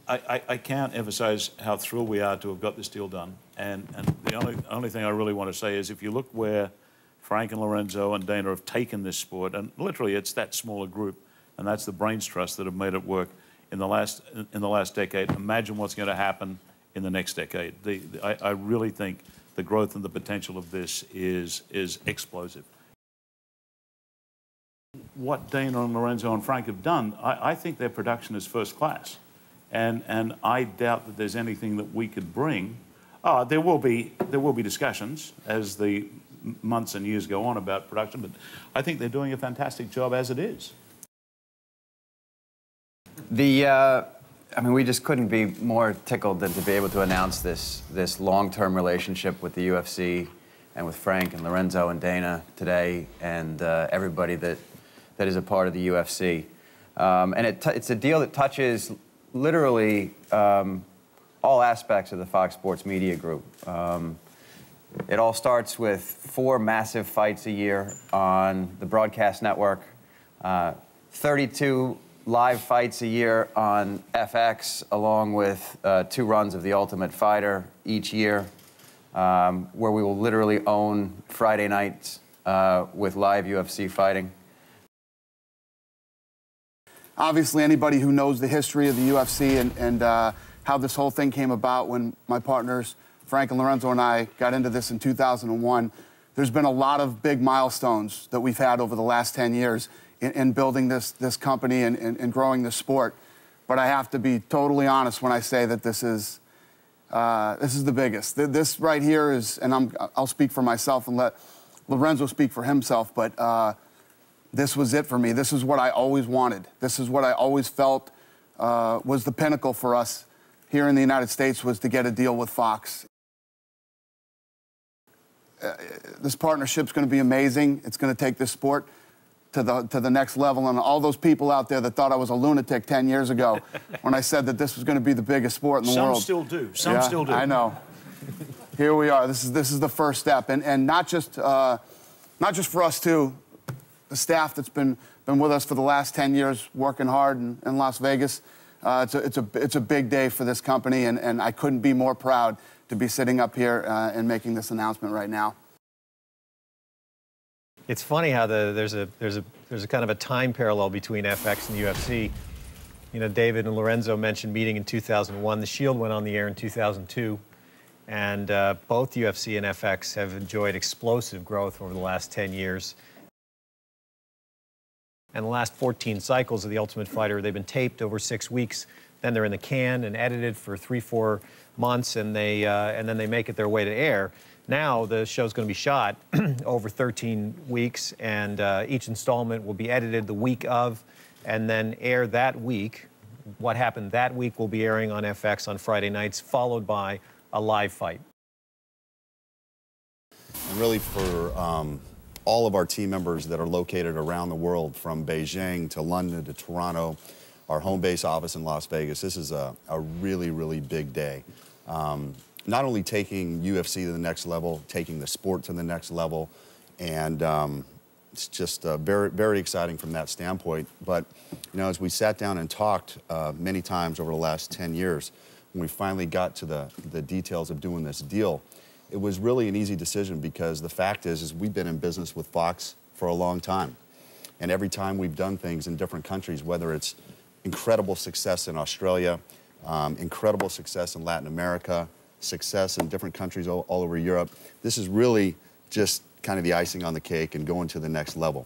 I can't emphasize how thrilled we are to have got this deal done. And the only thing I really want to say is if you look where Frank and Lorenzo and Dana have taken this sport, and literally it's that smaller group, and that's the brains trust that have made it work in the last decade. Imagine what's going to happen in the next decade. I really think the growth and the potential of this is explosive. What Dana and Lorenzo and Frank have done, I think their production is first class. And I doubt that there's anything that we could bring. There will be discussions as the months and years go on about production, but I think they're doing a fantastic job as it is. I mean, we just couldn't be more tickled than to be able to announce this long-term relationship with the UFC and with Frank and Lorenzo and Dana today, and everybody that is a part of the UFC. And it's a deal that touches literally all aspects of the Fox Sports Media Group. It all starts with 4 massive fights a year on the broadcast network, 32 live fights a year on FX, along with 2 runs of The Ultimate Fighter each year, where we will literally own Friday nights with live UFC fighting. Obviously, anybody who knows the history of the UFC and how this whole thing came about when my partners, Frank and Lorenzo and I, got into this in 2001, there's been a lot of big milestones that we've had over the last 10 years in building this company and growing the sport. But I have to be totally honest when I say that this is the biggest. This right here is, and I'll speak for myself and let Lorenzo speak for himself, but this was it for me. This is what I always wanted. This is what I always felt was the pinnacle for us here in the United States, was to get a deal with Fox. This partnership's going to be amazing. It's going to take this sport to the next level. And all those people out there that thought I was a lunatic 10 years ago when I said that this was going to be the biggest sport in the world. Some still do. Some still do. I know. Here we are. This is the first step, and not just for us too. The staff that's been with us for the last 10 years, working hard in Las Vegas. It's a big day for this company, and I couldn't be more proud to be sitting up here and making this announcement right now. It's funny how there's a kind of a time parallel between FX and the UFC. You know, David and Lorenzo mentioned meeting in 2001. The Shield went on the air in 2002, and both UFC and FX have enjoyed explosive growth over the last 10 years. And the last 14 cycles of The Ultimate Fighter, they've been taped over 6 weeks. Then they're in the can and edited for 3-4 months, and then they make it their way to air. Now the show's going to be shot over 13 weeks, and each installment will be edited the week of, and then air that week. What happened that week will be airing on FX on Friday nights, followed by a live fight. And really for all of our team members that are located around the world, from Beijing to London to Toronto, our home base office in Las Vegas, this is a really, really big day. Not only taking UFC to the next level, taking the sport to the next level, and it's just very, very exciting from that standpoint. But, you know, as we sat down and talked many times over the last 10 years, when we finally got to the details of doing this deal, it was really an easy decision, because the fact is we've been in business with Fox for a long time. And every time we've done things in different countries, whether it's incredible success in Australia, incredible success in Latin America, success in different countries all over Europe, this is really just kind of the icing on the cake and going to the next level.